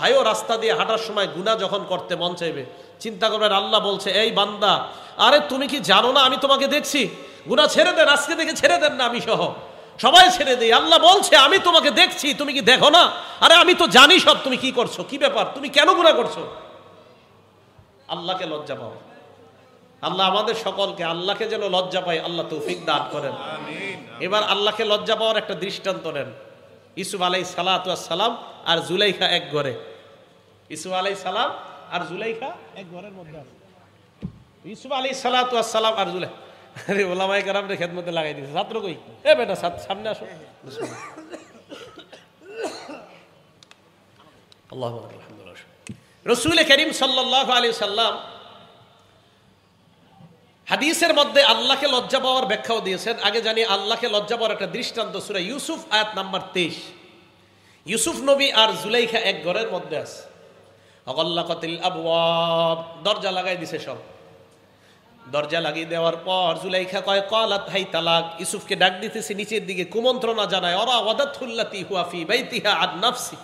ভাইও রাস্তা দিয়ে হাঁটার সময় গুনাহ যখন করতে মন চাইবে, চিন্তা করবেন আল্লাহ বলছে, এই বান্দা, আরে তুমি কি জানো না আমি তোমাকে দেখছি? গুনাহ ছেড়ে দেন, আজকে থেকে ছেড়ে দেন না, আমি সহ সবাই ছেড়ে দেই। আল্লাহ বলছে আমি তোমাকে দেখছি, তুমি কি দেখো না? আরে আমি তো জানি সব, তুমি কি করছো, কি ব্যাপার, তুমি কেন গুনাহ করছো? আল্লাহকে লজ্জা পাও। আল্লাহ আমাদের সকলকে আল্লাহকে যেন লজ্জা পাই আল্লাহ তৌফিক দান করেন। এবার আল্লাহকে লজ্জা পাওয়ার একটা দৃষ্টান্ত নেন। ইউসুফ আলাইহিস সালাতু ওয়াস সালাম আর জুলাইখা এক ঘরে। ইউসুফ আলাইহিস সালাম আর জুলাইখা এক ঘরের মধ্যে আছে। ইউসুফ আলাইহিস সালাতু ওয়াস সালাম আর জুলাইখা, আরে ওলামায়ে কেরামদের খেদমতে লাগাই দিয়েছে। ছাত্র কই? এ বেটা সামনে আসো। আল্লাহু আকবার, আলহামদুলিল্লাহ। রাসূল করিম সাল্লাল্লাহু আলাইহি সাল্লাম হাদিসের মধ্যে আল্লাহকে লজ্জা পাওয়ার ব্যাখ্যাও দিয়েছেন। আগে জানি আল্লাহকে লজ্জা পাওয়ার একটা দৃষ্টান্ত সূরা ইউসুফ আয়াত নাম্বার 23। ইউসুফ নবী আর জুলাইখা এক ঘরের মধ্যে আছে। অগল্লাকাতিল আবওয়াব, দরজা লাগাই দিছে সব। দরজা লাগিয়ে দেওয়ার পর জুলাইখা কয় ক্বালাত হাই তালাক, ইউসুফকে ডাক দিতেছে নিচের দিকে, কুমন্ত্রণা জানায়। ওরা ওয়াদাতুল্লাতি হুয়া ফি বাইতিহা আন নাফসি,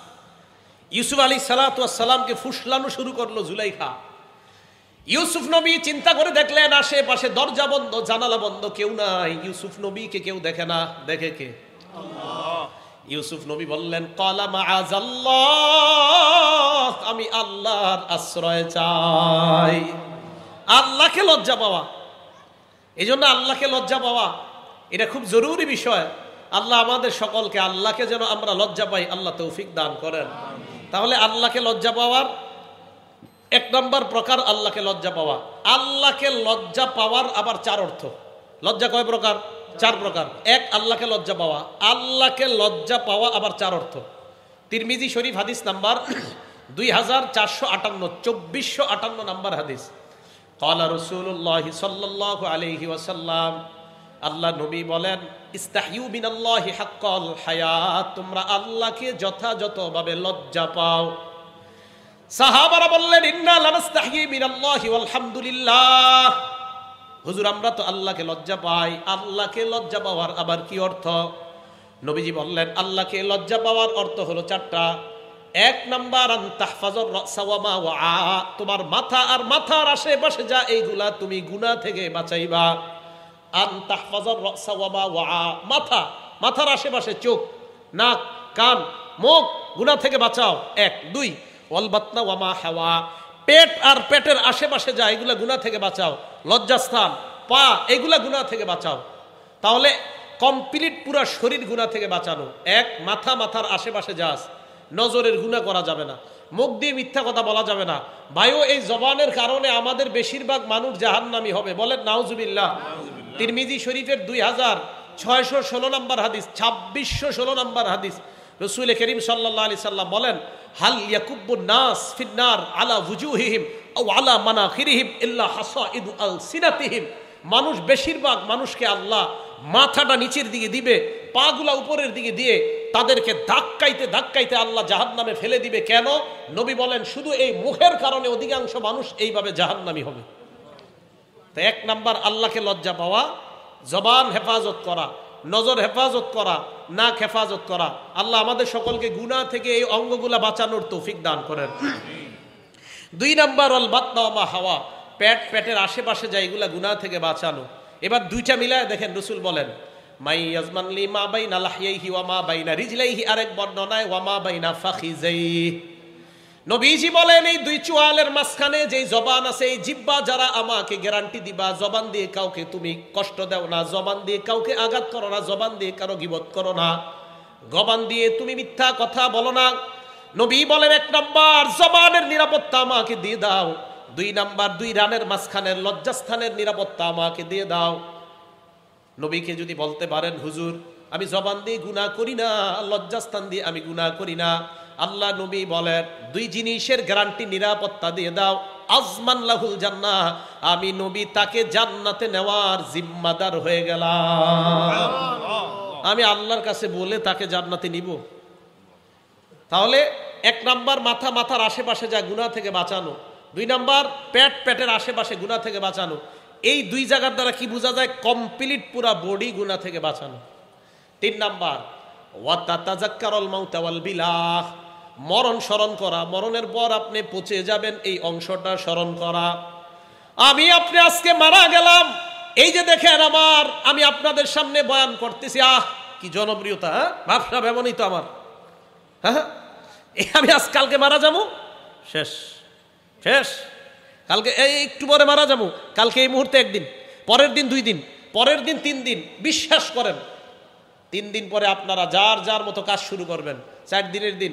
ইউসুফ আলাইহিস সালাতু ওয়াস সালামকে ফুসলানো শুরু করলো জুলাইখা। ইউসুফ নবী চিন্তা করে দেখলেন আশেপাশে দরজা বন্ধ, জানালা বন্ধ, কেউ নাই। ইউসুফ নবীকে কেউ দেখে না, দেখে কে? আল্লাহ। ইউসুফ নবী বললেন ক্বালা মাআযাল্লাহ, আমি আল্লাহর আশ্রয় চাই। আল্লাহকে লজ্জা পাওয়া, এই জন্য আল্লাহকে লজ্জা পাওয়া এটা খুব জরুরি বিষয়। আল্লাহ আমাদের সকলকে আল্লাহকে যেন আমরা লজ্জা পাই আল্লাহ তৌফিক দান করেন। তাহলে আল্লাহকে লজ্জা পাওয়ার এক নম্বর প্রকার আল্লাহকে লজ্জা পাওয়া। আল্লাহকে লজ্জা পাওয়ার আবার চার অর্থ। লজ্জা কয় প্রকার? চার প্রকার। এক, আল্লাহকে লজ্জা পাওয়া। আল্লাহকে লজ্জা পাওয়া আবার চার অর্থ। তিরমিজি শরীফ হাদিস নাম্বার 2458, 2458 নাম্বার হাদিস। ক্বালা রাসূলুল্লাহ সাল্লাল্লাহু আলাইহি ওয়াসাল্লাম, আল্লাহ নবী বলেন ইস্তাহিউ মিনাল্লাহি হাক্কাল হায়াত, তোমরা আল্লাহকে যথাযথভাবে লজ্জা পাও। সাহাবারা বললেন ইন্না লানাস্তাহি মিনাল্লাহি ওয়ালহামদুলিল্লাহ, হুজুর আমরা তো আল্লাহকে লজ্জা পাই। আল্লাহকে লজ্জা পাওয়ার আবার কি অর্থ? নবীজি বললেন আল্লাহকে লজ্জা পাওয়ার অর্থ হলো চারটা। এক নাম্বার আন তাহফাজুর রাসা ওয়া মা ওয়া, তোমার মাথা আর মাথার আশেপাশে যা এইগুলা তুমি গুনাহ থেকে বাঁচাইবা। আন তাহফাজুর রাসা ওয়া মা ওয়া, মাথা, মাথার আশেপাশে চোখ, নাক, কান, মুখ গুনাহ থেকে বাঁচাও। এক। দুই, ওয়াল বাতনা ওয়া মা হাওয়া, পেট আর পেটের আশেপাশে যা এগুলা গুনাহ থেকে বাঁচাও। লজ্জাস্থান, পা, এগুলা গুনাহ থেকে বাঁচাও। তাহলে কমপ্লিট পুরা শরীর গুনাহ থেকে বাঁচানো। এক, মাথা, মাথার আশেপাশে যা আছে। নজরের গুনাহ করা যাবে না, মুখ দিয়ে মিথ্যা কথা বলা যাবে না। ভাইও এই জবানের কারণে আমাদের বেশিরভাগ মানুষ জাহান্নামী হবে, বলেন নাউজুবিল্লাহ। তিরমিজি শরীফের 2616 নম্বর হাদিস, 2616 নম্বর হাদিস, রাসূল করিম সাল্লাল্লাহু আলাইহি সাল্লাম বলেন হাল ইয়াকুব্বুন নাস ফিন্নার আলা ওয়ুজুহিহিম আও আলা মানাখিরিহিম ইল্লা হাসাইদু আলসিনাতিহিম, মানুষ বেশিরভাগ মানুষকে আল্লাহ মাথাটা নিচের দিকে দিবে, পাগুলা উপরের দিকে দিয়ে তাদেরকে ধাক্কাইতে ধাক্কাইতে আল্লাহ জাহান্নামে ফেলে দিবে। কেন? নবী বলেন শুধু এই মুখের কারণে অধিকাংশ মানুষ এইভাবে জাহান্নামী হবে। তো এক নাম্বার আল্লাহকে লজ্জা পাওয়া, জবান হেফাজত করা, নজর হেফাজত করা, নাক হেফাজত করা। আল্লাহ আমাদের সকলকে গুনাহ থেকে এই অঙ্গগুলা বাঁচানোর তৌফিক দান করেন। দুই নাম্বার আল বাতনা ওয়া মা হাওয়া, পেট, পেটের আশেপাশে যা এগুলা গুনাহ থেকে বাঁচানো। এবার দুইটা মিলায় দেখেন, রাসূল বলেন মাই ইয়াজমান লি মা বাইনা লাহইহি ওয়া মা বাইনা রিজলাইহি, আরেক বর্ণনায় ওয়া মা বাইনা ফাখিজাইহি। নবীজি বলেন এই দুই চোয়ালের মাঝখানে যেই জবান আছে, এই জিহ্বা যারা আমাকে গ্যারান্টি দিবা জবান দিয়ে কাউকে তুমি কষ্ট দাও না, জবান দিয়ে কাউকে আঘাত করো না, জবান দিয়ে কারো গীবত করো না, জবান দিয়ে তুমি মিথ্যা কথা বলো না। নবী বলেন এক নাম্বার জবানের নিরাপত্তা আমাকে দিয়ে দাও। দুই নাম্বার দুই রানের মাঝখানের লজ্জাস্থানের নিরাপত্তা আমাকে দিয়ে দাও। নবীকে যদি বলতে পারেন হুজুর আমি জবান দিয়ে গুনাহ করি না, লজ্জাস্থান দিয়ে আমি গুনাহ করি না, আল্লাহ নবী বলেন দুই জিনিসের গ্যারান্টি নিরাপত্তা দিয়ে দাও, আজমান লাহুল জান্নাহ, আমি নবী তাকে জান্নাতে নেওয়ার জিম্মাদার হয়ে গেলাম। আমি আল্লাহর কাছে বলে তাকে জান্নাতে নিব। তাহলে এক নাম্বার মাথা, মাথার আশেপাশে যা গুনাহ থেকে বাঁচানো। দুই নাম্বার পেট, পেটের আশেপাশে গুনাহ থেকে বাঁচানো। এই দুই জায়গার দ্বারা কি বোঝা যায়? কমপ্লিট পুরা বডি গুনাহ থেকে বাঁচানো। তিন নাম্বার ওয়া তাতাযাক্কারুল মাউতা ওয়াল বিলাহ, মরণ স্মরণ করা, মরণের পর আপনি পচে যাবেন এই অংশটা স্মরণ করা। আমি আপনি আজকে মারা গেলাম, এই যে দেখেন আমি আপনাদের সামনে বয়ান করতেছি, কি জনপ্রিয়তা, ভাবসা এমনই তো আমার, হ্যাঁ আমি কালকে মারা যাবো, শেষ শেষ, কালকে এই একটু পরে মারা যাবো, কালকে এই মুহূর্তে একদিন, পরের দিন 2 দিন, পরের দিন 3 দিন। বিশ্বাস করেন 3 দিন পরে আপনারা যার যার মতো কাজ শুরু করবেন। 4 দিনের দিন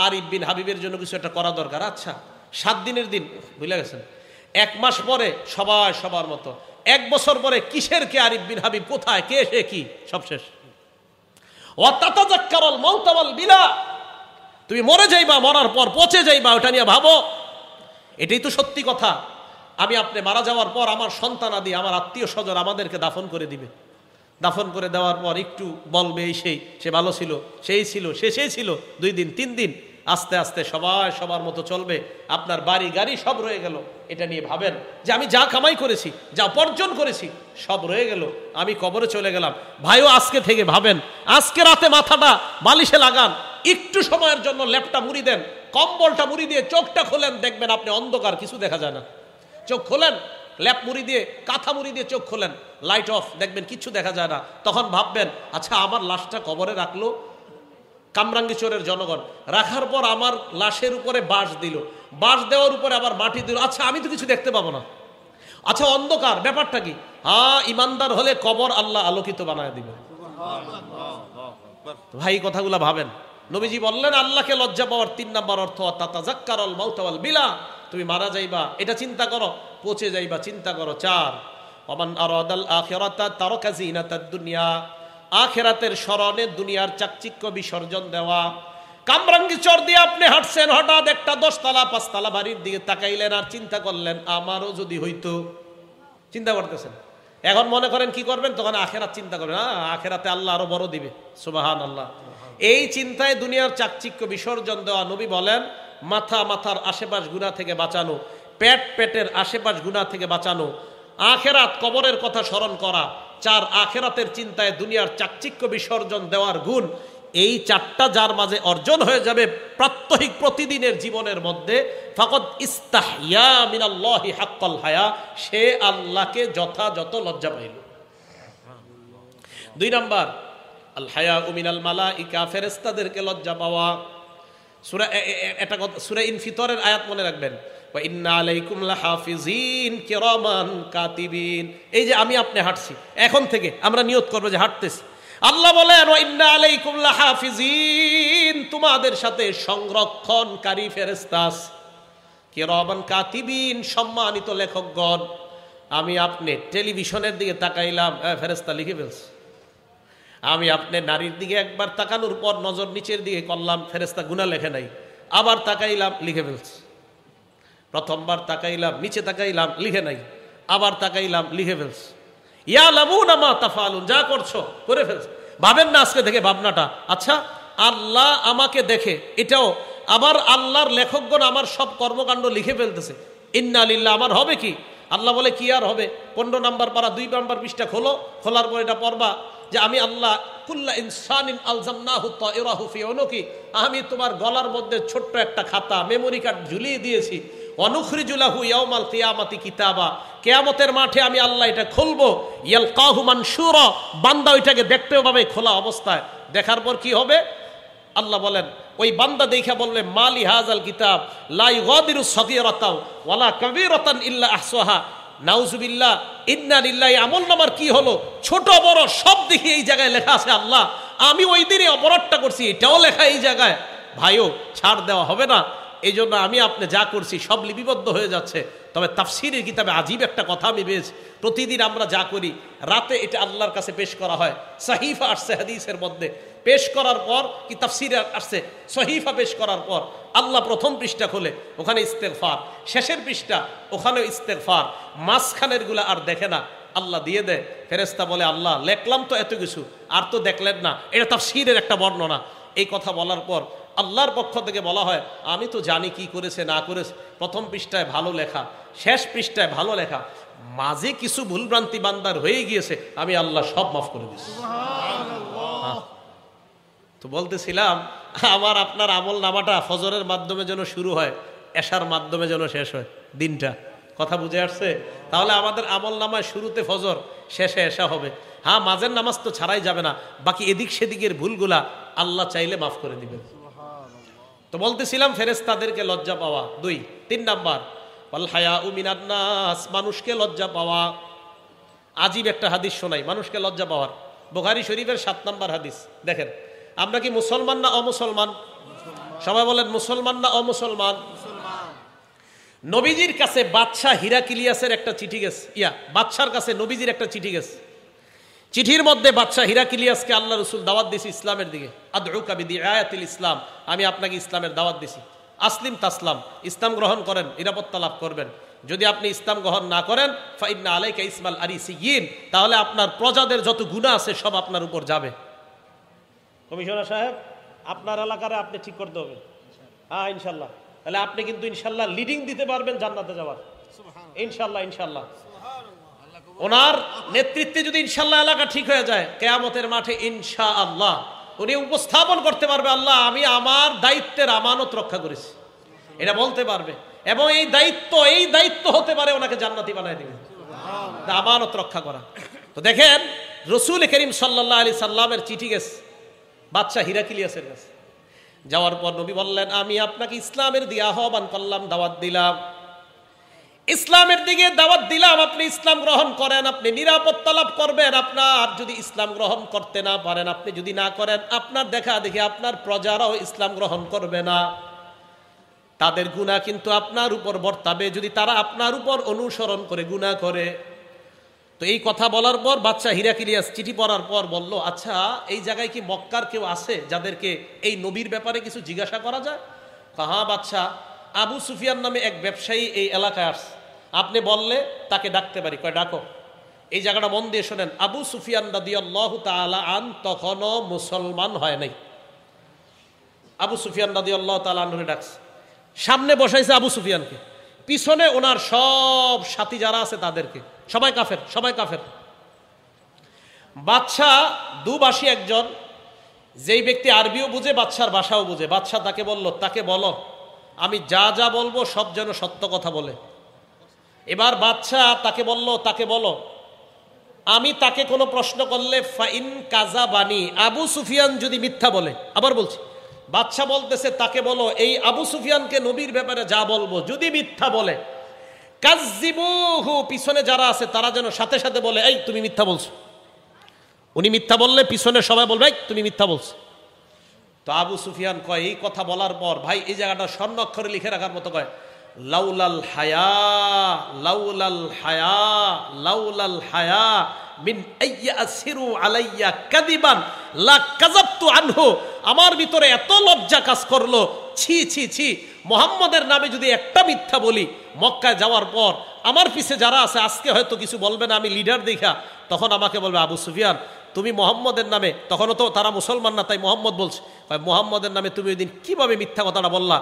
আরিফ বিন হাবিবের জন্য কিছু একটা করা দরকার, আচ্ছা 7 দিনের দিন ভুলে গেছেন। 1 মাস পরে সবাই সবার মতো, 1 বছর পরে কিসের কে আরিফ বিন হাবিব, কোথায় কে সে কি, সব শেষ। ওয়াতাতাযাক্কারুল মাউত ওয়াল বিলা, তুমি মরে যাইবা, মরার পর পচে যাইবা, ওটা নিয়ে ভাবো। এটাই তো সত্যি কথা। আমি আপনি মারা যাওয়ার পর আমার সন্তানাদি, আমার আত্মীয় স্বজন আমাদেরকে দাফন করে দিবে। দাফন করে দেওয়ার পর একটু বলবে এই সেই, সে ভালো ছিল, সেই ছিল, সেই ছিল, 2 দিন 3 দিন, আস্তে আস্তে সবাই সবার মতো চলবে। আপনার বাড়ি গাড়ি সব রয়ে গেল। এটা নিয়ে ভাবেন যে আমি যা কামাই করেছি, যা উপার্জন করেছি, সব রয়ে গেল, আমি কবরে চলে গেলাম। ভাইও আজকে থেকে ভাবেন, আজকে রাতে মাথাটা বালিশে লাগান, একটু সময়ের জন্য ল্যাপটা মুড়ি দেন, কম্বলটা মুড়ি দিয়ে চোখটা খোলেন, দেখবেন আপনি অন্ধকার, কিছু দেখা যায় না। চোখ খোলেন, ল্যাপ মুড়ি দিয়ে, কাঁথা মুড়ি দিয়ে চোখ খোলেন, লাইট অফ, দেখবেন কিচ্ছু দেখা যায় না। তখন ভাববেন, আচ্ছা আমার লাশটা কবরে রাখলো কামরাঙ্গীরচরের জনগণ, রাখার পর আমার লাশের উপরে বাঁশ দিল, বাঁশ দেওয়ার উপরে আবার মাটি দিল, আচ্ছা আমি তো কিছু দেখতে পাবো না, আচ্ছা অন্ধকার, ব্যাপারটা কি? ইমানদার হলে কবর আল্লাহ আলোকিত বানায় দিবে। ভাই কথাগুলা ভাবেন। নবীজি বললেন আল্লাহকে লজ্জা পাওয়ার 3 নাম্বার অর্থ তাতাযাক্কারুল মাউত ওয়াল বিলা, তুমি মারা যাইবা এটা চিন্তা করো, পচে যাইবা চিন্তা করো। 4 ওমান আরাদাল আখিরাতা তারাকা জিনাতাদ দুনিয়া, আখিরাতের স্মরণে দুনিয়ার চাকচিক্য বিসর্জন দেওয়া। কামরাঙ্গীরচর দিয়ে আপনি হাঁটছেন, হঠাৎ একটা 10 তলা 5 তলা বাড়ির দিকে তাকাইলেন আর চিন্তা করলেন আমারও যদি হইতো, চিন্তা করতেছেন। এখন মনে করেন কি করবেন, তখন আখিরাত চিন্তা করবেন, আখিরাতে আল্লাহ আরো বড় দিবে, সুবহানাল্লাহ। এই চিন্তায় দুনিয়ার চাকচিক্য বিসর্জন দেওয়া। নবী বলেন মাথার আশেপাশ গুনাহ থেকে বাঁচানো, পেটের আশেপাশ গুনাহ থেকে বাঁচানো, আখিরাত কবরের কথা স্মরণ করা। 4 আখিরাতের চিন্তায় দুনিয়ার চাকচিক্য বিসর্জন দেওয়ার গুণ। এই 4টা যার মাঝে অর্জন হয়ে যাবে প্রাত্যহিক প্রতিদিনের জীবনের মধ্যে, ফাকাদ ইস্তাহইয়া মিনাল্লাহি হাক্কাল হায়া, সে আল্লাহকে যথাযথ লজ্জা পাইল। 2 নাম্বার আল হায়া মিনাল মালাইকা, ফেরেশতাদেরকে লজ্জা পাওয়া। সূরা এটা সূরা ইনফিতরের আয়াত মনে রাখবেন, ওয়া ইন্না আলাইকুম লাহাফিজিন কিরামান কাতিবিন। এই যে আমি আপনি হাঁটছি, এখন থেকে আমরা নিয়ত করব যে হাঁটতেছি। আল্লাহ বলেন ওয়া ইন্না আলাইকুম লাহাফিজিন, তোমাদের সাথে সংরক্ষণকারী ফেরেশতা আছে, কিরামান কাতিবিন, সম্মানিত লেখকগণ। আমি আপনি টেলিভিশনের দিকে তাকাইলাম, ফেরেশতা লিখে ফেলছে। আমি আপনি নারীর দিকে একবার তাকানোর পর নজর নিচের দিকে করলাম, ফেরেশতা গুনাহ লেখে নাই, আবার তাকাইলাম লিখে ফেলছে। প্রথমবার তাকাইলাম, নিচে তাকাইলাম, লিখে নাই, আবার তাকাইলাম, লিখে ফেলছে। ইয়ালামুনা মা তাফআলুন, যা করছো করে ফেলছে। ভাবেন না আজকে থেকে ভাবনাটা, আচ্ছা আল্লাহ আমাকে দেখে, এটাও আবার আল্লাহর লেখকগণ আমার সব কর্মকাণ্ড লিখে ফেলতেছে। ইন্না লিল্লাহ, আমার হবে কি? আল্লাহ বলে কি আর হবে? 15 নাম্বার পারা 2 নাম্বার পৃষ্ঠা খোলো, খোলার পর এটা পড়বা যে আমি আল্লাহ কুল্লা ইনসানিন আলজামনাহু তাইরাহু ফি উনুকি, আমি তোমার গলার মধ্যে ছোট্ট একটা খাতা মেমোরি কার্ড ঝুলিয়ে দিয়েছি। অনুখরিজু লাহু ইয়াউমাল কিয়ামাতি কিতাবা, কিয়ামতের মাঠে আমি আল্লাহ এটা খুলবো। ইয়ালকাহু মানশুরা, বান্দা ওইটাকে দেখতে পাবে খোলা অবস্থায়। দেখার পর কি হবে? আল্লাহ বলেন ওই বান্দা দেখা বললে মালি হাযাল কিতাব লা ইগাদিরু সগীরাতাও ওয়ালা কাবীরাতান ইল্লা আহসাহা। নাউজুবিল্লাহ, ইন্না লিল্লাহি, আমলনামার কি হলো, ছোট বড় সব দেখি এই জায়গায় লেখা আছে। আল্লাহ আমি ওই দিনে অপরাধটা করছি, এটাও লেখা এই জায়গায়। ভাইও ছাড় দেওয়া হবে না। এই জন্য আমি আপনি যা করছি সব লিপিবদ্ধ হয়ে যাচ্ছে। তবে তাফসীরের কিতাবে আজীব একটা কথা আমি পেয়েছি, প্রতিদিন আমরা যা করি রাতে এটা আল্লাহর কাছে পেশ করা হয়। সহিফা আসছে হাদিসের মধ্যে, পেশ করার পর কি তাফসীরে আসছে, সহিফা পেশ করার পর আল্লাহ প্রথম পৃষ্ঠা খোলে, ওখানে ইস্তেগফার, শেষের পৃষ্ঠা ওখানেও ইস্তেগফার, মাঝখানের গুলা আর দেখে না, আল্লাহ দিয়ে দেয়। ফেরেশতা বলে আল্লাহ লেখলাম তো এত কিছু, আর তো দেখলেন না। এটা তাফসীরের একটা বর্ণনা। এই কথা বলার পর আল্লাহর পক্ষ থেকে বলা হয় আমি তো জানি কি করেছে না করেছে। প্রথম পৃষ্ঠায় ভালো লেখা, শেষ পৃষ্ঠায় ভালো লেখা, মাঝে কিছু ভুলভ্রান্তি বান্দার হয়ে গিয়েছে, আমি আল্লাহ সব মাফ করে দিয়েছি। তো বলতেছিলাম আমার আপনার আমল নামাটা ফজরের মাধ্যমে যেন শুরু হয়, এশার মাধ্যমে যেন শেষ হয় দিনটা। কথা বুঝে আসছে? তাহলে আমাদের আমল নামায় শুরুতে ফজর, শেষে এশা হবে। হ্যাঁ, মাঝের নামাজ তো ছাড়াই যাবে না, বাকি এদিক সেদিকের ভুলগুলা আল্লাহ চাইলে মাফ করে দিবেন। তো বলতেছিলাম ফেরেশতাদেরকে লজ্জা পাওয়া। 2 3 নাম্বার ওয়াল হায়াউ মিনান নাস, মানুষকে লজ্জা পাওয়া। আজীব একটা হাদিস শোনাই মানুষকে লজ্জা পাওয়ার, বুখারী শরীফের 7 নাম্বার হাদিস। দেখেন, আমরা কি মুসলমান না অমুসলমান? সবাই বলেন মুসলমান না অমুসলমান? নবীজির কাছে বাদশাহ হিরাকিলিয়াসের একটা চিঠি গেছে, বাদশার কাছে নবীজির একটা চিঠি গেছে। চিঠির মধ্যে বাদশাহ হিরাকিলিয়াসকে আল্লাহ রসুল দাওয়াত দিয়েছি ইসলামের দিকে। আদউকা বিদিআয়াতিল ইসলাম, আমি আপনাকে ইসলামের দাওয়াত দিছি। আসলিম তাসলাম, ইসলাম গ্রহণ করেন, নিরাপত্তা লাভ করবেন। যদি আপনি ইসলাম গ্রহণ না করেন, ফাইন্না আলাইকা ইসমাল আরিসিয়িন, তাহলে আপনার প্রজাদের যত গুনাহ আছে সব আপনার উপর যাবে। কমিশনার সাহেব, আপনার এলাকারে আপনি ঠিক করতে হবে। হ্যাঁ ইনশাল্লাহ, তাহলে আপনি কিন্তু ইনশাল্লাহ লিডিং দিতে পারবেন জান্নাতে যাওয়ার, ইনশাল্লাহ। ইনশাল্লাহ ওনার নেতৃত্বে যদি ইনশাল্লাহ এলাকা ঠিক হয়ে যায়, কিয়ামতের মাঠে ইনশাআল্লাহ উনি উপস্থাপন করতে পারবে, আল্লাহ আমি আমার দায়িত্বের আমানত রক্ষা করেছি, এটা বলতে পারবে। এবং এই দায়িত্ব হতে পারে ওনাকে জান্নাতি বানায় দিবে, আমানত রক্ষা করা। তো দেখেন, রসুল করিম সাল্লাল্লাহু আলাইহি সাল্লামের চিঠি গেছে বাদশাহ হিরাকিলিয়াসের কাছে। যাওয়ার পর নবী বললেন, আমি আপনাকে ইসলামের দিয়ে আহ্বান করলাম, দাওয়াত দিলাম, ইসলামের দিকে দাওয়াত দিলাম। আপনি ইসলাম গ্রহণ করেন, আপনি নিরাপত্তা লাভ করবেন। আপনার যদি ইসলাম গ্রহণ করতে না পারেন, আপনি যদি না করেন, আপনার দেখা দেখি আপনার প্রজারাও ইসলাম গ্রহণ করবে না, তাদের গুনাহ কিন্তু আপনার উপর বর্তাবে যদি তারা আপনার উপর অনুসরণ করে গুনাহ করে। তো এই কথা বলার পর বাদশাহ হিরাকিলিয়াস চিঠি পড়ার পর বলল, আচ্ছা এই জায়গায় কি মক্কার কেউ আছে যাদেরকে এই নবীর ব্যাপারে কিছু জিজ্ঞাসা করা যায়? হ্যাঁ বাদশাহ, আবু সুফিয়ান নামে এক ব্যবসায়ী এই এলাকায় আসছে, আপনি বললে তাকে ডাকতে পারি। কয় ডাকো। এই জায়গাটা মন দিয়ে শোনেন, আবু সুফিয়ান রাদিয়াল্লাহু তাআলা আন তখনও মুসলমান হয় নাই। আবু সুফিয়ান রাদিয়াল্লাহু তাআলা আনহুকে ডাকছে, সামনে বসাইছে আবু সুফিয়ানকে, পিছনে ওনার সব সাথী যারা আছে তাদেরকে, সবাই কাফের, সবাই কাফের। বাদশাহ দুভাষী একজন, যেই ব্যক্তি আরবিও বুঝে বাদশার ভাষাও বুঝে। বাদশাহ তাকে বলল, তাকে বলো আমি যা যা বলবো সব যেন সত্য কথা বলে। এবার বাদশাহ তাকে বলল, তাকে বলো আমি তাকে কোনো প্রশ্ন করলে ফাইন কাজা বানি, আবু সুফিয়ান যদি মিথ্যা বলে। আবার বলছি, বাদশাহ বলতেছে তাকে বলো এই আবু সুফিয়ানকে নবীর ব্যাপারে যা বলবো যদি মিথ্যা বলে, কাযযিবুহু, পিছনে যারা আছে তারা যেন সাথে সাথে বলে এই তুমি মিথ্যা বলছো। উনি মিথ্যা বললে পিছনে সবাই বলবে এই তুমি মিথ্যা বলছো। তো আবু সুফিয়ান কয়, এই কথা বলার পর ভাই এই জায়গাটা স্বর্ণ অক্ষরে লিখে রাখার মতো, কয় লাউলাল হায়া, লাউলাল হায়া, লাউলাল হায়া মিন আইয়াসিরু আলাইয়া কাযিবান লা কাযাবতু আনহু। আমার ভিতরে এত লজ্জা কাজ করলো, ছি ছি ছি, মুহাম্মদের নামে যদি একটা মিথ্যা বলি মক্কায় যাওয়ার পর আমার পিছে যারা আছে আজকে হয়তো কিছু বলবে না, আমি লিডার দেখা, তখন আমাকে বলবে আবু সুফিয়ান তুমি মোহাম্মদের নামে, তখনও তো তারা মুসলমান না তাই মোহাম্মদ বলছে, মোহাম্মদের নামে তুমি ওই দিন কিভাবে মিথ্যা কথাটা বললা?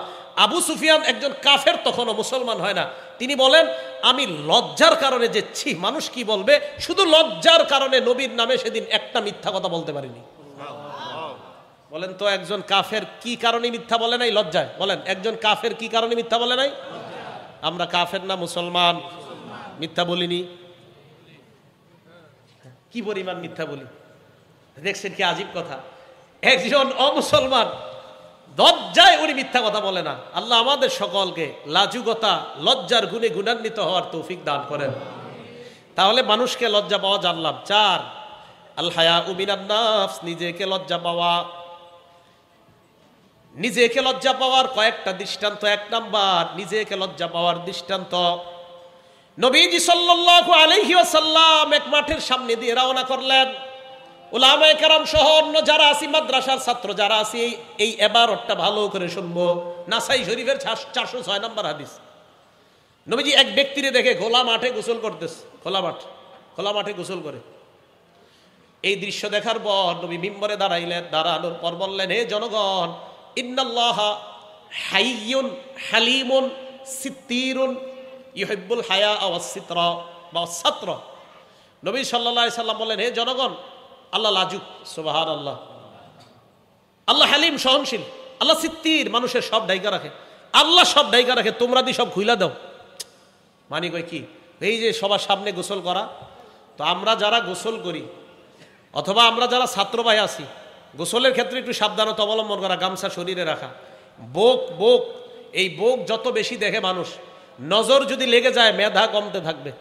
আবু সুফিয়ান একজন কাফের, তখনও মুসলমান হয় না। তিনি বলেন আমি লজ্জার কারণে যে ছি মানুষ কি বলবে, শুধু লজ্জার কারণে নবীর নামে সেদিন একটা মিথ্যা কথা বলতে পারিনি। বলেন তো একজন কাফের কি কারণে মিথ্যা বলে নাই? লজ্জায়। বলেন একজন কাফের কি কারণে মিথ্যা বলে নাই? আমরা কাফের না মুসলমান? মিথ্যা বলিনি? কি পরিমাণ মিথ্যা বলি দেখছেন, কি আজীব কথা। একজন অমুসলমান লজ্জায় উনি মিথ্যা কথা বলে না। আল্লাহ আমাদের সকলকে লাজুকতা, লজ্জার গুণে গুণান্বিত হওয়ার তৌফিক দান করেন। তাহলে মানুষকে লজ্জা পাওয়া জানলাম। 4 আল হায়াউ মিনান নাফস, নিজেকে লজ্জা পাওয়া। নিজেকে লজ্জা পাওয়ার কয়েকটা দৃষ্টান্ত। 1 নাম্বার, নিজেকে লজ্জা পাওয়ার দৃষ্টান্ত, নবীজি সাল্লাল্লাহু আলাইহি ওয়াসাল্লাম এক মাঠের সামনে দিয়ে রওনা করলেন। উলামায়ে কেরাম সহ অন্য যারা আছি, মাদ্রাসার ছাত্র যারা আছি, এই ইবারতটা ভালো করে শুনবো। নাসাই শরীফের 406 নম্বর হাদিস। নবীজি এক ব্যক্তিরে দেখে খোলা মাঠে গোসল করতেছে, খোলা মাঠে গোসল করে। এই দৃশ্য দেখার পর নবী মিম্বরে দাঁড়াইলেন। দাঁড়ানোর পর বললেন, হে জনগণ, ইন্নাল্লাহা হাইয়ুন হালিমুন সিত্তিরুন ইউহিব্বুল হায়া ওয়াস সিতরা বা সাতর। নবী সাল্লাল্লাহু আলাইহি সাল্লাম বললেন, হে জনগণ, আল্লাহ লাজুক, সুবহানাল্লাহ, আল্লাহ হালিম সহনশীল, আল্লাহ সিত্তির, মানুষের সব ডাইকা রাখে, আল্লাহ সব ডাইকা রাখে, তোমরা দি সব খুইলা দাও। মানে কই কি, এই যে সবার সামনে গোসল করা, তো আমরা যারা গোসল করি অথবা আমরা যারা ছাত্র ভাই আছি, গোসলের ক্ষেত্রে একটু সাবধানতা অবলম্বন করা, গামছা শরীরে রাখা। বোক এই বোক যত বেশি দেখে মানুষ, নজর যদি লেগে যায় মেধা কমতে থাকবে।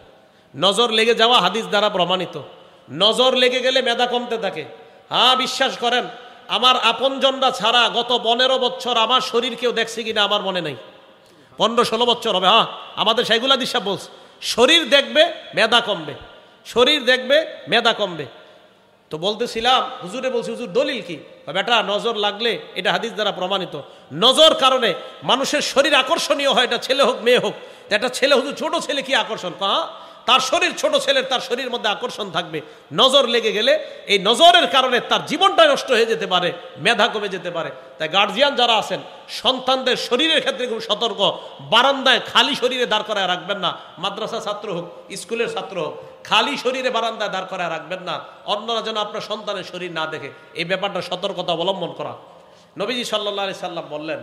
নজর লেগে যাওয়া হাদিস দ্বারা প্রমাণিত। নজর লেগে গেলে মেধা কমতে থাকে। হ্যাঁ, বিশ্বাস করেন, আমার আপনজনরা ছাড়া গত 15 বছর আমার শরীর কেউ দেখছে কিনা আমার মনে নাই। 15-16 বছর হবে। হ্যাঁ, আমাদের সেইগুলা দিশা বলছে, শরীর দেখবে মেধা কমবে, শরীর দেখবে মেধা কমবে। তো বলতেছিলাম, হুজুরে বলছি, হুজুর দলিল কি? বেটা, নজর লাগলে এটা হাদিস দ্বারা প্রমাণিত। নজর কারণে মানুষের শরীর আকর্ষণীয় হয়, এটা ছেলে হোক মেয়ে হোক। একটা ছেলে, হুজুর ছোট ছেলে কি আকর্ষণ? হ্যাঁ, তার শরীর ছোট, ছেলের তার শরীরের মধ্যে আকর্ষণ থাকবে। নজর লেগে গেলে এই নজরের কারণে তার জীবনটা নষ্ট হয়ে যেতে পারে, মেধা কমে যেতে পারে। তাই গার্জিয়ান যারা আছেন, সন্তানদের শরীরের ক্ষেত্রে খুব সতর্ক। বারান্দায় খালি শরীরে দাঁড় করায় রাখবেন না। মাদ্রাসা ছাত্র হোক, স্কুলের ছাত্র হোক, খালি শরীরে বারান্দায় দাঁড় করায় রাখবেন না, অন্যরা যেন আপনার সন্তানের শরীর না দেখে। এই ব্যাপারটা সতর্কতা অবলম্বন করা। নবীজি সাল্লাল্লাহু আলাইহি সাল্লাম বললেন,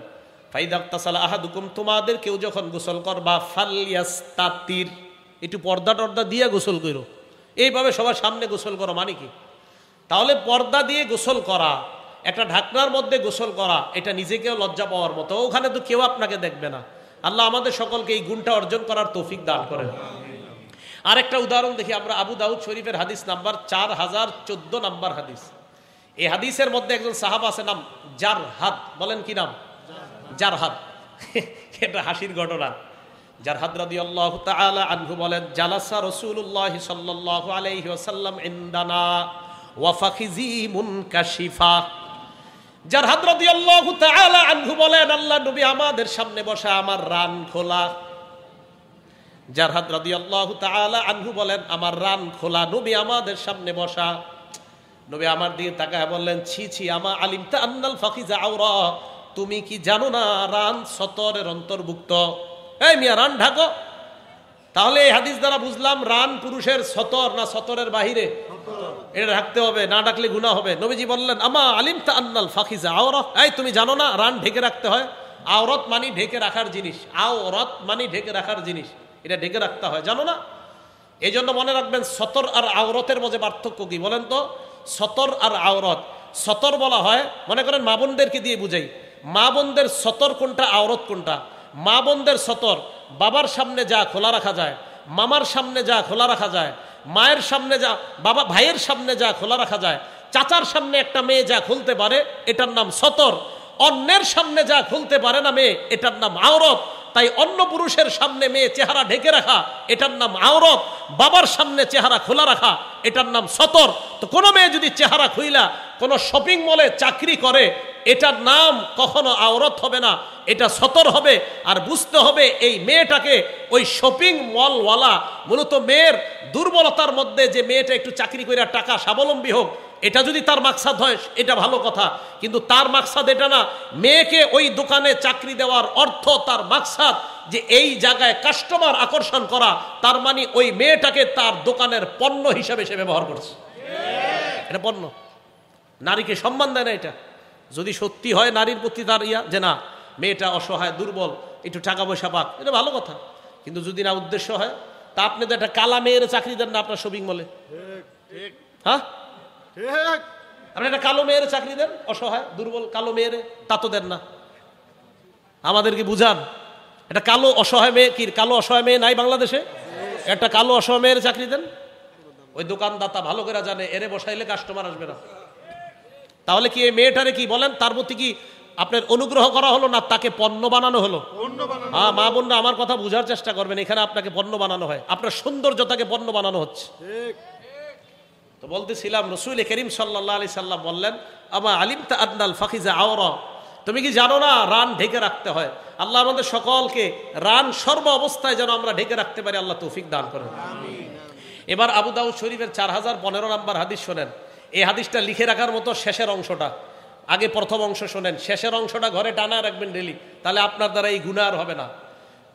ফাইদাক্তাসালা আহাদুকুম, তোমাদের কেউ যখন গোসল করবা, ফালইয়াস্তাতির, একটু পর্দা টর্দা দিয়ে গোসল করো। এইভাবে সবার সামনে গোসল করো মানে কি? তাহলে পর্দা দিয়ে গোসল করা, একটা ঢাকনার মধ্যে গোসল করা, এটা নিজেকেও লজ্জা পাওয়ার মতো। ওখানে তো কেউ আপনাকে দেখবে না। আল্লাহ আমাদের সকলকে এই গুণটা অর্জন করার তৌফিক দান করেন। আরেকটা উদাহরণ দেখি আমরা, আবু দাউদ শরীফের হাদিস নাম্বার 4014 নাম্বার হাদিস। এই হাদিসের মধ্যে একজন সাহাবা আছে, নাম জারহাদ। বলেন কি নাম? জারহাদ। এটা হাসির ঘটনা। জারহাদ রাদিয়াল্লাহু তাআলা আনহু বলেন, জালাসা রাসূলুল্লাহ সাল্লাল্লাহু আলাইহি ওয়াসাল্লাম ইনদানা ওয়া ফাখিজি মুনকাশিফা। জারহাদ রাদিয়াল্লাহু তাআলা আনহু বলেন, আল্লাহ নবী আমাদের সামনে বসা, আমার রান খোলা। জারহাদ রাদিয়াল্লাহু তাআলা আনহু বলেন, আমার রান খোলা, নবী আমাদের সামনে বসা। নবী আমার দিকে তাকায় বললেন, ছি ছি, আমা আলিমতা আন্নাল ফাখিজা আওরা, তুমি কি জানো না রান সতরের অন্তর্ভুক্ত? এই মিয়া, রান ঢাকো। তাহলে এই হাদিস দ্বারা বুঝলাম রান পুরুষের সতর না সতরের বাহিরে, এটা ঢাকতে হবে, না ঢাকলে গুনাহ হবে। নবীজি বললেন, আমা আলিমতা আন্নাল ফাখিজা আওরা, এই তুমি জানো না রান ঢেকে রাখতে হয়? আওরত মানে ঢেকে রাখার জিনিস, আওরত মানে ঢেকে রাখার জিনিস, এটা ঢেকে রাখতে হয়, জানো না? এই জন্য মনে রাখবেন, সতর আর আওরতের মধ্যে পার্থক্য কি বলেন তো? সতর আর আওরত, সতর বলা হয়, মনে করেন মা বোনদেরকে দিয়ে বুঝাই, মা বোনদের সতর কোনটা, আওরত কোনটা? মা বোনদের সতর বাবার সামনে যা খোলা রাখা যায়, মামার সামনে যা খোলা রাখা যায়, মায়ের সামনে যা, বাবা ভাইয়ের সামনে যা খোলা রাখা যায়, চাচার সামনে একটা মেয়ে যা খুলতে পারে, এটার নাম সতর। অন্যের সামনে যা খুলতে পারে না মেয়ে, এটার নাম আওরত। তাই অন্য পুরুষের সামনে মেয়ে চেহারা ঢেকে রাখা, এটার নাম আওরত। বাবার সামনে চেহারা খোলা রাখা, এটার নাম সতর। তো কোনো মেয়ে যদি চেহারা খুইলা কোনো শপিং মলে চাকরি করে, এটার নাম কখনো আওরত হবে না, এটা সতর হবে। আর বুঝতে হবে এই মেয়েটাকে, ওই শপিং মলওয়ালা মূলত মেয়ের দুর্বলতার মধ্যে, যে মেয়েটা একটু চাকরি করে টাকা স্বাবলম্বী হোক, এটা যদি তার মাকসাদ হয় এটা ভালো কথা, কিন্তু তার মাকসাদ এটা না। মেয়েকে ওই দোকানে চাকরি দেওয়ার অর্থ, তার মাকসাদ যে এই জায়গায় কাস্টমার আকর্ষণ করা, তার মানে ওই মেয়েটাকে তার দোকানের পণ্য হিসাবে সে ব্যবহার করছে। এটা পণ্য, নারীকে সম্মান দেয় না। এটা যদি সত্যি হয় নারীর প্রতি তার যে না, মেয়েটা অসহায় দুর্বল, একটু টাকা পয়সা পাক, এটা ভালো কথা। কিন্তু যদি না উদ্দেশ্য হয়, তা আপনি তো একটা কালা মেয়ের চাকরি দেন না আপনার শপিং মলে, হ্যাঁ? আপনি একটা কালো মেয়ের চাকরি দেন, অসহায় দুর্বল কালো মেয়ের, তা তো দেন না। আমাদেরকে বুঝান, একটা কালো অসহায় মেয়ে, কি কালো অসহায় মেয়ে নাই বাংলাদেশে? একটা কালো অসহায় মেয়ের চাকরি দেন। ওই দোকানদাতা ভালো করে জানে এরে বসাইলে কাস্টমার আসবে না। তাহলে কি এই মেয়েটারে কি বলেন, তার প্রতি কি আপনার অনুগ্রহ করা হলো না তাকে পণ্য বানানো হলো? হ্যাঁ, মা বোনরা আমার কথা বুঝার চেষ্টা করবেন, এখানে আপনাকে পণ্য বানানো হয়, আপনার সৌন্দর্যতাকে পণ্য বানানো হচ্ছে। তো বলতেছিলাম, রাসূল করিম সাল্লাল্লাহু আলাইহি সাল্লাম বললেন, আমা আলিমতা আদনাল ফাখিজা আওরা, তুমি কি জানো না রান ঢেকে রাখতে হয়? আল্লাহ আমাদের সকলকে রান সর্ব অবস্থায় যেন আমরা ঢেকে রাখতে পারি, আল্লাহ তৌফিক দান করেন। এবার আবু দাউদ শরীফের 4015 নাম্বার হাদিস শোনেন। এই হাদিসটা লিখে রাখার মতো শেষের অংশটা, আগে প্রথম অংশ শোনেন, শেষের অংশটা ঘরে টানা রাখবেন ডেলি, তাহলে আপনার দ্বারা এই গুনাহ আর হবে না।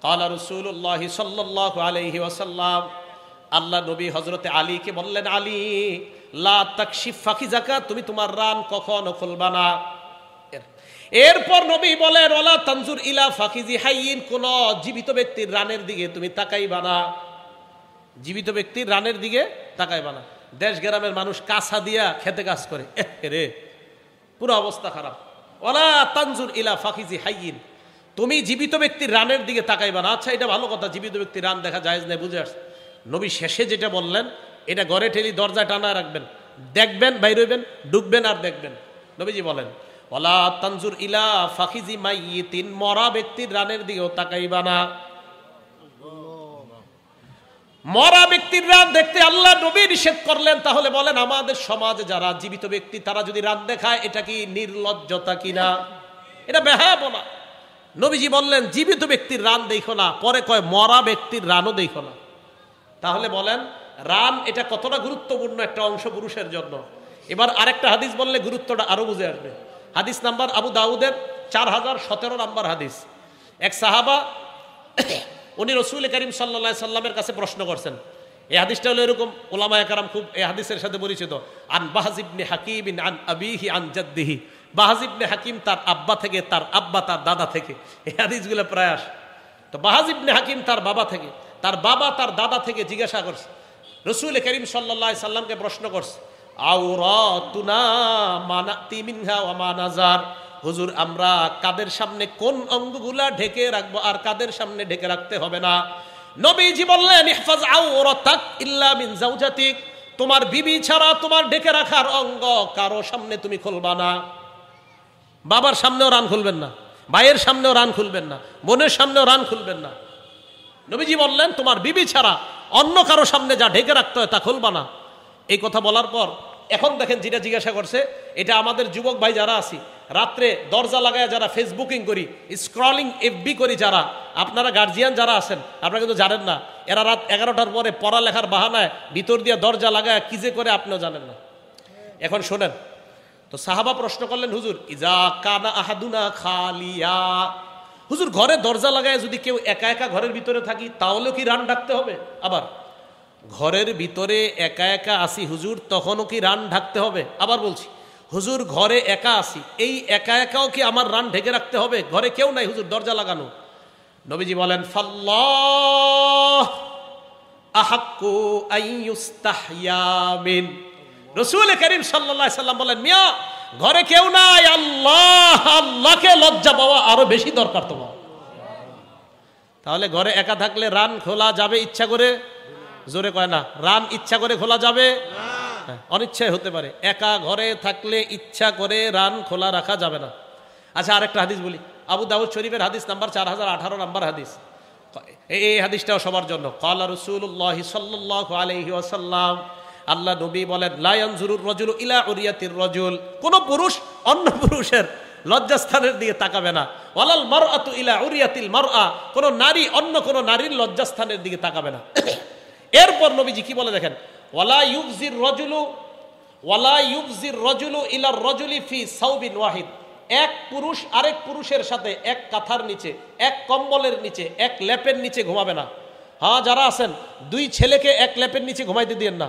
ক্বালা রাসূলুল্লাহ সাল্লাল্লাহু আলাইহি ওয়াসাল্লাম, আল্লাহ নবী হযরতে আলীকে বললেন, আলী লা তাকশিফ ফাখিজাকা, তুমি তোমার রান কখনো খুলবা না। এরপর নবী বলেন ওয়ালা তানজুর ইলা ফাকিজি হাইয়িন, কোন জীবিত ব্যক্তির রানের দিকে তুমি তাকাইবা না, জীবিত ব্যক্তির রানের দিকে তাকাইবা না। দেশ গ্রামের মানুষ কাঁচা দিয়া খেতে কাজ করে, রে পুরো অবস্থা খারাপ। ওয়ালা তানজুর ইলা ফাকিজি হাইয়িন, তুমি জীবিত ব্যক্তির রানের দিকে তাকাইবা না। আচ্ছা, এটা ভালো কথা, জীবিত ব্যক্তির রান দেখা জায়েজ নাই, বুঝে আসছে। নবী শেষে যেটা বললেন, এটা ঘরে ঠেলি দরজায় টানা রাখবেন, দেখবেন, বাইর হইবেন, ঢুকবেন আর দেখবেন। নবীজি বলেন ওয়ালা তানজুর ইলা ফাকিজি মাইয়িতিন, মরা ব্যক্তির রানের দিকেও তাকাইবা না। মরা ব্যক্তির রান দেখতে আল্লাহ নবী নিষেধ করলেন। তাহলে বলেন আমাদের সমাজে যারা জীবিত ব্যক্তি তারা যদি রান দেখায়, এটা কি নির্লজ্জতা কিনা? এটা বেহায়াপনা। নবীজি বললেন জীবিত ব্যক্তির রান দেখো না, পরে কয় মরা ব্যক্তির রানও দেখো না। তাহলে বলেন রান এটা কতটা গুরুত্বপূর্ণ একটা অংশ পুরুষের জন্য। এবার আরেকটা হাদিস বললে গুরুত্বটা আরো বুঝে আসবে। হাদিস নাম্বার আবু দাউদের 4017 নাম্বার হাদিস। এক সাহাবা উনি রাসূল করিম সাল্লাল্লাহু আলাইহি সাল্লামের কাছে প্রশ্ন করছেন। এই হাদিসটা হলো এরকম, উলামায়ে কেরাম খুব এই হাদিসের সাথে পরিচিত। আন বাহজ ইবনে হাকিম আন আবিহি আন জাদ্দিহি, বাহজ ইবনে হাকিম তার আব্বা থেকে, তার আব্বা তার দাদা থেকে, এই হাদিসগুলো প্রায় আসে। তো বাহজ ইবনে হাকিম তার বাবা থেকে, তার বাবা তার দাদা থেকে জিজ্ঞাসা করছে, রাসূল করিম সাল্লাল্লাহু আলাইহি সাল্লামকে প্রশ্ন করছে, আওরাতুনা মানাতি মিনহা ওয়া মা নাজার, হুজুর আমরা কাদের সামনে কোন অঙ্গগুলা ঢেকে রাখবো আর কাদের সামনে ঢেকে রাখতে হবে না? নবীজি বললেন ইহফাজ আওরাতাক ইল্লা মিন যাওজাতিক, তোমার বিবি ছাড়া তোমার ঢেকে রাখার অঙ্গ কারো সামনে তুমি খুলবা না। বাবার সামনেও রান খুলবেন না, ভাইয়ের সামনেও রান খুলবেন না, বোনের সামনেও রান খুলবেন না। নবীজি বললেন তোমার বিবি ছাড়া অন্য কারো সামনে যা ঢেকে রাখতে হয় তা খুলবা না। এই কথা বলার পর এখন দেখেন যেটা জিজ্ঞাসা করছে, এটা আমাদের যুবক ভাই যারা আছি, রাত্রে দরজা লাগায় যারা ফেসবুকিং করি, স্ক্রলিং এফবি করি যারা, আপনারা গার্জিয়ান যারা আছেন আপনারা কিন্তু জানেন না, এরা রাত 11টার পরে পড়ালেখার বাহানায় ভিতর দিয়ে দরজা লাগায় কি যে করে আপনিও জানেন না। এখন শোনেন তো, সাহাবা প্রশ্ন করলেন হুজুর ইজা কানা আহাদুনা খালিয়া, হুজুর ঘরে দরজা লাগায় যদি কেউ একা একা ঘরের ভিতরে থাকি তাহলেও কি রান ডাকতে হবে? আবার ঘরের ভিতরে একা একা আসি হুজুর, তখনও কি রান ঢাকতে হবে? আবার বলছি হুজুর ঘরে একা আসি, এই একা একাও কি আমার রান ঢেকে রাখতে হবে? ঘরে কেউ নাই হুজুর, দরজা লাগানো। নবীজি বলেন ফাল্লাহ আহাক্কু আইয়ুস্তাহইয়া মিন, রাসূল করিম সাল্লাল্লাহু আলাইহি সাল্লাম বলেন মিয়া ঘরে কেউ নাই, আল্লাহ, আল্লাহকে লজ্জা পাওয়া আরো বেশি দরকার তোমার। তাহলে ঘরে একা থাকলে রান খোলা যাবে ইচ্ছা করে? জোরে কয় না, রান ইচ্ছা করে খোলা যাবে? অনিচ্ছায় হতে পারে। একা ঘরে থাকলে ইচ্ছা করে রান খোলা রাখা যাবে না। আচ্ছা আরেকটা হাদিস বলি, আবু দাউদ শরীফের হাদিস নাম্বার 4018 নাম্বার হাদিস। এই হাদিসটাও সবার জন্য। ক্বালা রাসূলুল্লাহ সাল্লাল্লাহু আলাইহি ওয়াসাল্লাম, আল্লাহ নবী বলেন লা ইয়ানজুরুর রাজুলু ইলা উরিয়াতির রাজুল, কোন পুরুষ অন্য পুরুষের লজ্জাস্থানের দিকে তাকাবে না। ওয়ালাল মারআতু ইলা উরিয়াতিল মারআ, কোন নারী অন্য কোন নারীর লজ্জাস্থানের দিকে তাকাবে না। এরপর নবীজি কি বলে দেখেন, ওয়ালা ইউবজির রাজুলু ইলার রাজুলি ফি সাউবিন ওয়াহিদ, এক পুরুষ আরেক পুরুষের সাথে এক কাঁথার নিচে, এক কম্বলের নিচে, এক লেপের নিচে ঘুমাবে না। হ্যাঁ যারা আছেন, দুই ছেলেকে এক লেপের নিচে ঘুমাইতে দিয়েন না,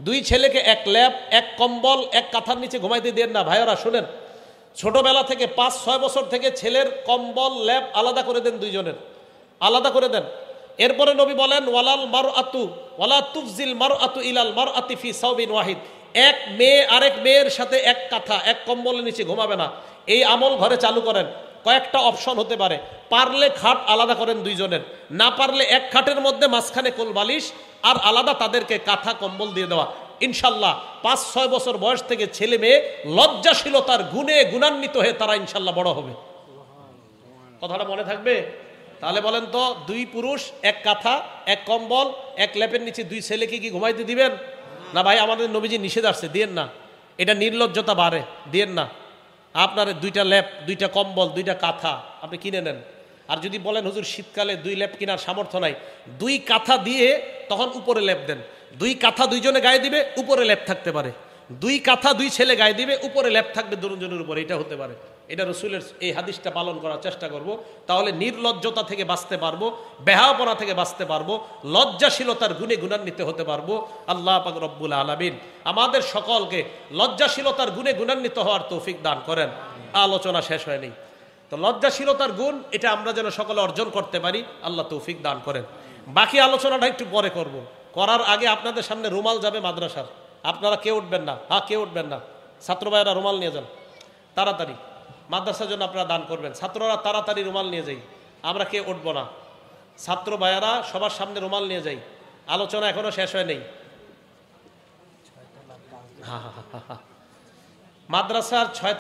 দুই ছেলেকে এক লেপ, এক কম্বল, এক কাঁথার নিচে ঘুমাইতে দিয়েন না। ভাইয়েরা শুনেন, ছোটবেলা থেকে 5-6 বছর থেকে ছেলের কম্বল লেপ আলাদা করে দেন, দুইজনের আলাদা করে দেন। এরপরে নবী বলেন ওয়ালাল মারআতু ওয়ালা তুফজিল মারআতু ইলাল মারআতি ফি সাউবিন ওয়াহিদ, এক মেয়ে আরেক মেয়ের সাথে এক কাঁথা এক কম্বলের নিচে ঘুমাবে না। এই আমল ঘরে চালু করেন। কয়েকটা অপশন হতে পারে, পারলে খাট আলাদা করেন দুইজনের, না পারলে এক খাটের মধ্যে মাঝখানে কোল বালিশ আর আলাদা তাদেরকে কাঁথা কম্বল দিয়ে দেওয়া। ইনশাল্লাহ 5-6 বছর বয়স থেকে ছেলে মেয়ে লজ্জাশীলতার গুণে গুণান্বিত হয়ে তারা ইনশাল্লাহ বড় হবে। কথাটা মনে থাকবে? তাহলে বলেন তো, দুই পুরুষ এক কাঁথা এক কম্বল এক লেপের নিচে দুই ছেলেকে কি ঘুমাইতে দিবেন? না ভাই, আমাদের নবীজি নিষেধ আসছে, দিয়েন না, এটা নির্লজ্জতা বাড়ে, দিয়েন না। আপনার দুইটা লেপ, দুইটা কম্বল, দুইটা কাঁথা আপনি কিনে নেন। আর যদি বলেন হুজুর শীতকালে 2 লেপ কেনার সামর্থ্য নাই, 2 কাঁথা দিয়ে তখন উপরে লেপ দেন। 2 কাঁথা দুইজনে গায়ে দিবে, উপরে লেপ থাকতে পারে। 2 কাঁথা 2 ছেলে গায়ে দিবে, উপরে লেপ থাকবে দুজনের উপরে, এটা হতে পারে। এটা রাসূলের এই হাদিসটা পালন করার চেষ্টা করব, তাহলে নির্লজ্জতা থেকে বাঁচতে পারবো, বেহায়াপনা থেকে বাঁচতে পারবো, লজ্জাশীলতার গুণে গুণান্বিত হতে পারবো। আল্লাহ পাক রব্বুল আলামিন আমাদের সকলকে লজ্জাশীলতার গুণে গুণান্বিত হওয়ার তৌফিক দান করেন। আলোচনা শেষ হয়নি। তো লজ্জাশীলতার গুণ এটা আমরা যেন সকলে অর্জন করতে পারি, আল্লাহ তৌফিক দান করেন। বাকি আলোচনাটা একটু পরে করব, করার আগে আপনাদের সামনে রুমাল যাবে মাদ্রাসার, আপনারা কেউ উঠবেন না, হ্যাঁ কেউ উঠবেন না, ছাত্র ভাইয়েরা রুমাল নিয়ে যান তাড়াতাড়ি, মাদ্রাসার জন্য আপনারা দান করবেন, ছাত্ররা তাড়াতাড়ি রুমাল নিয়ে যাই, আমরা কেউ উঠবো না, ছাত্র ভাইয়েরা সবার সামনে রুমাল নিয়ে যাই, আলোচনা এখনো শেষ হয় নেই। মাদ্রাসার 6